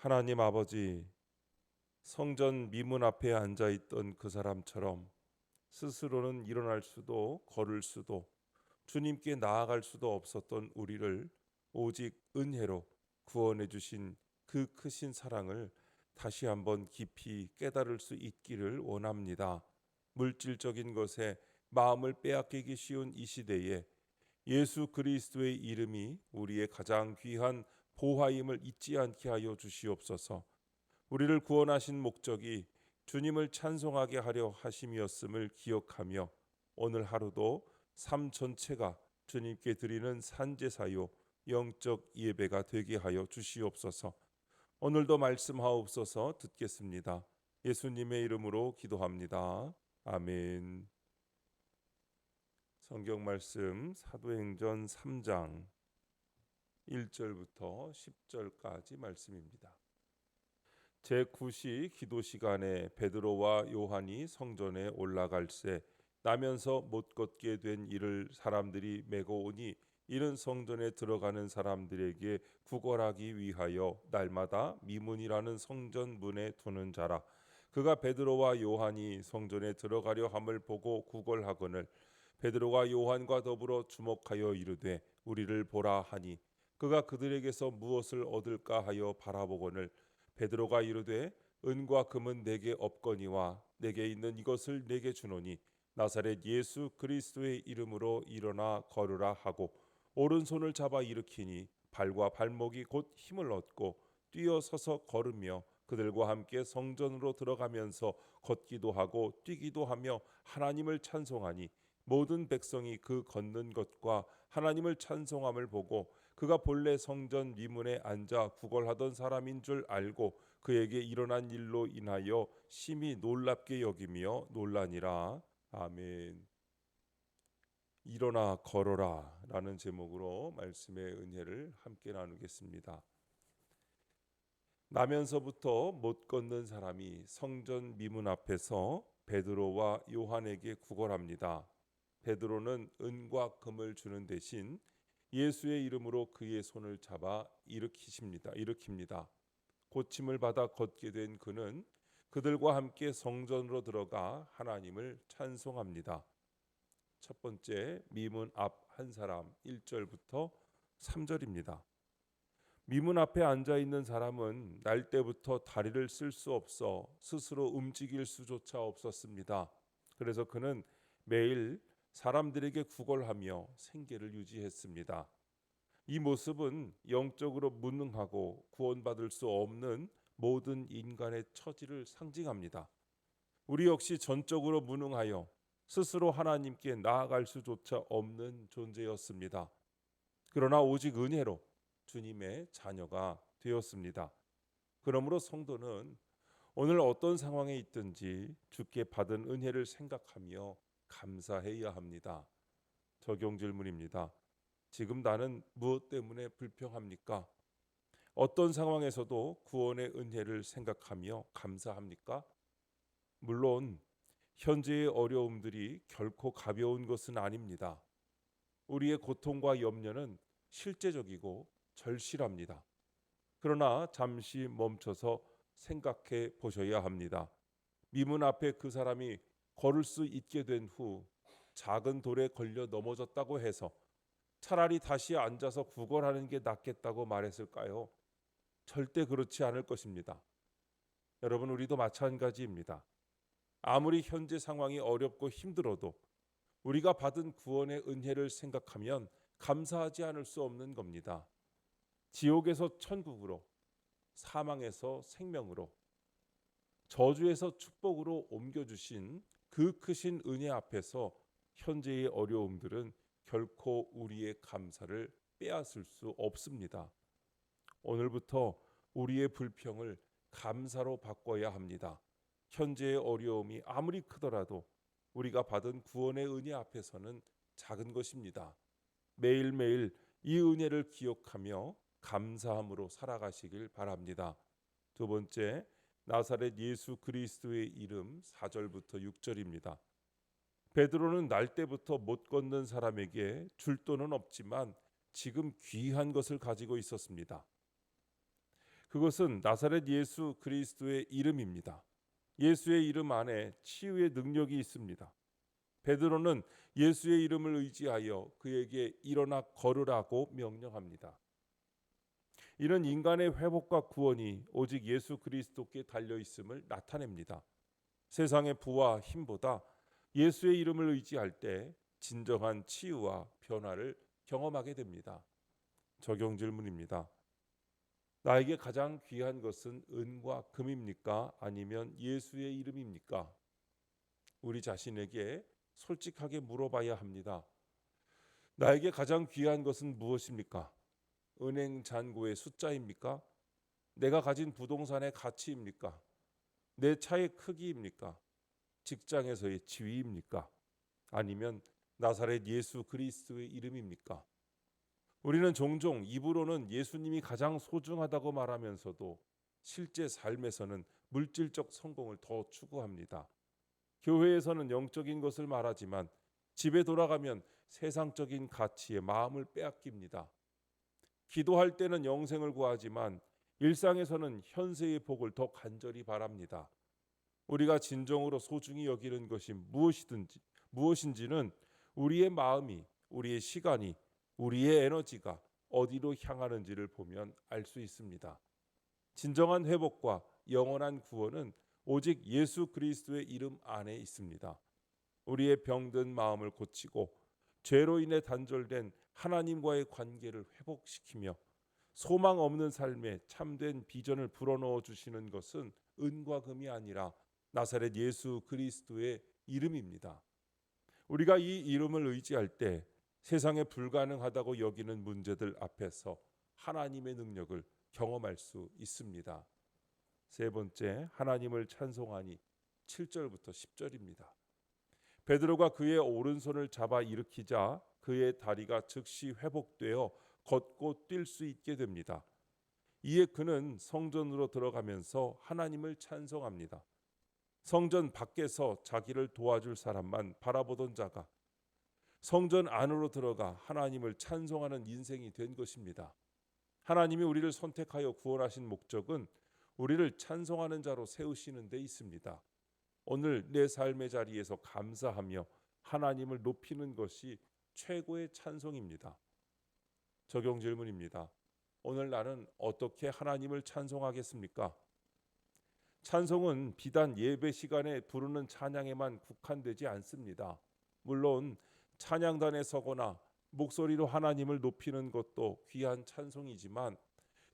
하나님 아버지, 성전 미문 앞에 앉아 있던 그 사람처럼 스스로는 일어날 수도 걸을 수도 주님께 나아갈 수도 없었던 우리를 오직 은혜로 구원해 주신 그 크신 사랑을 다시 한번 깊이 깨달을 수 있기를 원합니다. 물질적인 것에 마음을 빼앗기기 쉬운 이 시대에 예수 그리스도의 이름이 우리의 가장 귀한 보화임을 잊지 않게 하여 주시옵소서. 우리를 구원하신 목적이 주님을 찬송하게 하려 하심이었음을 기억하며 오늘 하루도 삶 전체가 주님께 드리는 산제사요 영적 예배가 되게 하여 주시옵소서. 오늘도 말씀하옵소서. 듣겠습니다. 예수님의 이름으로 기도합니다. 아멘. 성경 말씀 사도행전 3장 1절부터 10절까지 말씀입니다. 제9시 기도 시간에 베드로와 요한이 성전에 올라갈새 나면서 못 걷게 된 이를 사람들이 메고 오니 이는 성전에 들어가는 사람들에게 구걸하기 위하여 날마다 미문이라는 성전 문에 두는 자라. 그가 베드로와 요한이 성전에 들어가려 함을 보고 구걸하거늘 베드로가 요한과 더불어 주목하여 이르되 우리를 보라 하니 그가 그들에게서 무엇을 얻을까 하여 바라보거늘 베드로가 이르되 은과 금은 내게 없거니와 내게 있는 이것을 내게 주노니 나사렛 예수 그리스도의 이름으로 일어나 걸으라 하고 오른손을 잡아 일으키니 발과 발목이 곧 힘을 얻고 뛰어 서서 걸으며 그들과 함께 성전으로 들어가면서 걷기도 하고 뛰기도 하며 하나님을 찬송하니 모든 백성이 그 걷는 것과 하나님을 찬송함을 보고 그가 본래 성전 미문에 앉아 구걸하던 사람인 줄 알고 그에게 일어난 일로 인하여 심히 놀랍게 여기며 놀라니라. 아멘. 일어나 걸어라 라는 제목으로 말씀의 은혜를 함께 나누겠습니다. 나면서부터 못 걷는 사람이 성전 미문 앞에서 베드로와 요한에게 구걸합니다. 베드로는 은과 금을 주는 대신 예수의 이름으로 그의 손을 잡아 일으킵니다. 고침을 받아 걷게 된 그는 그들과 함께 성전으로 들어가 하나님을 찬송합니다. 첫 번째, 미문 앞 한 사람 1절부터 3절입니다. 미문 앞에 앉아 있는 사람은 날 때부터 다리를 쓸 수 없어 스스로 움직일 수조차 없었습니다. 그래서 그는 매일 사람들에게 구걸하며 생계를 유지했습니다. 이 모습은 영적으로 무능하고 구원받을 수 없는 모든 인간의 처지를 상징합니다. 우리 역시 전적으로 무능하여 스스로 하나님께 나아갈 수조차 없는 존재였습니다. 그러나 오직 은혜로 주님의 자녀가 되었습니다. 그러므로 성도는 오늘 어떤 상황에 있든지 주께 받은 은혜를 생각하며 감사해야 합니다. 적용 질문입니다. 지금 나는 무엇 때문에 불평합니까? 어떤 상황에서도 구원의 은혜를 생각하며 감사합니까? 물론 현재의 어려움들이 결코 가벼운 것은 아닙니다. 우리의 고통과 염려는 실제적이고 절실합니다. 그러나 잠시 멈춰서 생각해 보셔야 합니다. 미문 앞에 그 사람이 걸을 수 있게 된 후 작은 돌에 걸려 넘어졌다고 해서 차라리 다시 앉아서 구걸하는 게 낫겠다고 말했을까요? 절대 그렇지 않을 것입니다. 여러분, 우리도 마찬가지입니다. 아무리 현재 상황이 어렵고 힘들어도 우리가 받은 구원의 은혜를 생각하면 감사하지 않을 수 없는 겁니다. 지옥에서 천국으로, 사망에서 생명으로, 저주에서 축복으로 옮겨주신 그 크신 은혜 앞에서 현재의 어려움들은 결코 우리의 감사를 빼앗을 수 없습니다. 오늘부터 우리의 불평을 감사로 바꿔야 합니다. 현재의 어려움이 아무리 크더라도 우리가 받은 구원의 은혜 앞에서는 작은 것입니다. 매일매일 이 은혜를 기억하며 감사함으로 살아가시길 바랍니다. 두 번째, 나사렛 예수 그리스도의 이름 4절부터 6절입니다. 베드로는 날 때부터 못 걷는 사람에게 줄 돈은 없지만 지금 귀한 것을 가지고 있었습니다. 그것은 나사렛 예수 그리스도의 이름입니다. 예수의 이름 안에 치유의 능력이 있습니다. 베드로는 예수의 이름을 의지하여 그에게 일어나 걸으라고 명령합니다. 이런 인간의 회복과 구원이 오직 예수 그리스도께 달려 있음을 나타냅니다. 세상의 부와 힘보다 예수의 이름을 의지할 때 진정한 치유와 변화를 경험하게 됩니다. 적용 질문입니다. 나에게 가장 귀한 것은 은과 금입니까? 아니면 예수의 이름입니까? 우리 자신에게 솔직하게 물어봐야 합니다. 나에게 가장 귀한 것은 무엇입니까? 은행 잔고의 숫자입니까? 내가 가진 부동산의 가치입니까? 내 차의 크기입니까? 직장에서의 지위입니까? 아니면 나사렛 예수 그리스도의 이름입니까? 우리는 종종 입으로는 예수님이 가장 소중하다고 말하면서도 실제 삶에서는 물질적 성공을 더 추구합니다. 교회에서는 영적인 것을 말하지만 집에 돌아가면 세상적인 가치에 마음을 빼앗깁니다. 기도할 때는 영생을 구하지만 일상에서는 현세의 복을 더 간절히 바랍니다. 우리가 진정으로 소중히 여기는 것이 무엇인지는 우리의 마음이, 우리의 시간이, 우리의 에너지가 어디로 향하는지를 보면 알 수 있습니다. 진정한 회복과 영원한 구원은 오직 예수 그리스도의 이름 안에 있습니다. 우리의 병든 마음을 고치고 죄로 인해 단절된 하나님과의 관계를 회복시키며 소망 없는 삶에 참된 비전을 불어넣어 주시는 것은 은과 금이 아니라 나사렛 예수 그리스도의 이름입니다. 우리가 이 이름을 의지할 때 세상에 불가능하다고 여기는 문제들 앞에서 하나님의 능력을 경험할 수 있습니다. 세 번째, 하나님을 찬송하니 7절부터 10절입니다. 베드로가 그의 오른손을 잡아 일으키자 그의 다리가 즉시 회복되어 걷고 뛸 수 있게 됩니다. 이에 그는 성전으로 들어가면서 하나님을 찬송합니다. 성전 밖에서 자기를 도와줄 사람만 바라보던 자가 성전 안으로 들어가 하나님을 찬송하는 인생이 된 것입니다. 하나님이 우리를 선택하여 구원하신 목적은 우리를 찬송하는 자로 세우시는 데 있습니다. 오늘 내 삶의 자리에서 감사하며 하나님을 높이는 것이 최고의 찬송입니다. 적용 질문입니다. 오늘 나는 어떻게 하나님을 찬송하겠습니까? 찬송은 비단 예배 시간에 부르는 찬양에만 국한되지 않습니다. 물론 찬양단에 서거나 목소리로 하나님을 높이는 것도 귀한 찬송이지만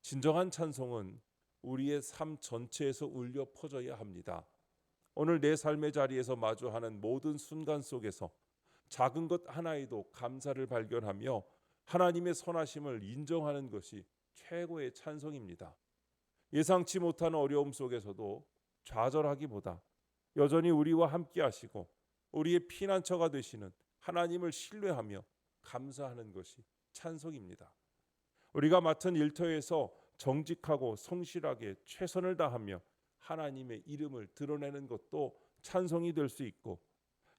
진정한 찬송은 우리의 삶 전체에서 울려 퍼져야 합니다. 오늘 내 삶의 자리에서 마주하는 모든 순간 속에서 작은 것 하나에도 감사를 발견하며 하나님의 선하심을 인정하는 것이 최고의 찬송입니다. 예상치 못한 어려움 속에서도 좌절하기보다 여전히 우리와 함께 하시고 우리의 피난처가 되시는 하나님을 신뢰하며 감사하는 것이 찬송입니다. 우리가 맡은 일터에서 정직하고 성실하게 최선을 다하며 하나님의 이름을 드러내는 것도 찬송이 될 수 있고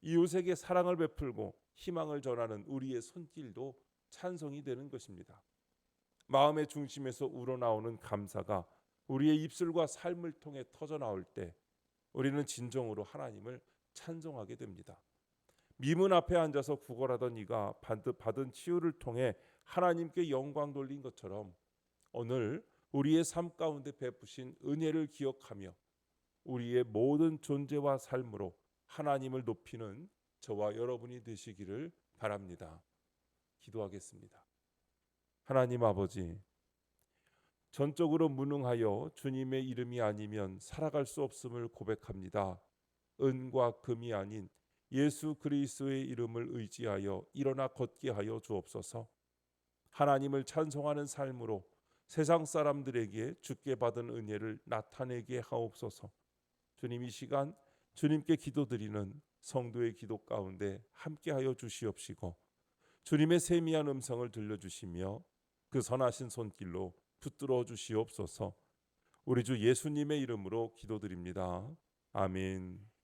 이웃에게 사랑을 베풀고 희망을 전하는 우리의 손길도 찬송이 되는 것입니다. 마음의 중심에서 우러나오는 감사가 우리의 입술과 삶을 통해 터져나올 때 우리는 진정으로 하나님을 찬송하게 됩니다. 미문 앞에 앉아서 구걸하던 이가 받은 치유를 통해 하나님께 영광 돌린 것처럼 오늘 우리의 삶 가운데 베푸신 은혜를 기억하며 우리의 모든 존재와 삶으로 하나님을 높이는 저와 여러분이 되시기를 바랍니다. 기도하겠습니다. 하나님 아버지, 전적으로 무능하여 주님의 이름이 아니면 살아갈 수 없음을 고백합니다. 은과 금이 아닌 예수 그리스도의 이름을 의지하여 일어나 걷게 하여 주옵소서. 하나님을 찬송하는 삶으로 세상 사람들에게 주께 받은 은혜를 나타내게 하옵소서. 주님, 이 시간 주님께 기도드리는 성도의 기도 가운데 함께하여 주시옵시고 주님의 세미한 음성을 들려주시며 그 선하신 손길로 붙들어 주시옵소서. 우리 주 예수님의 이름으로 기도드립니다. 아멘.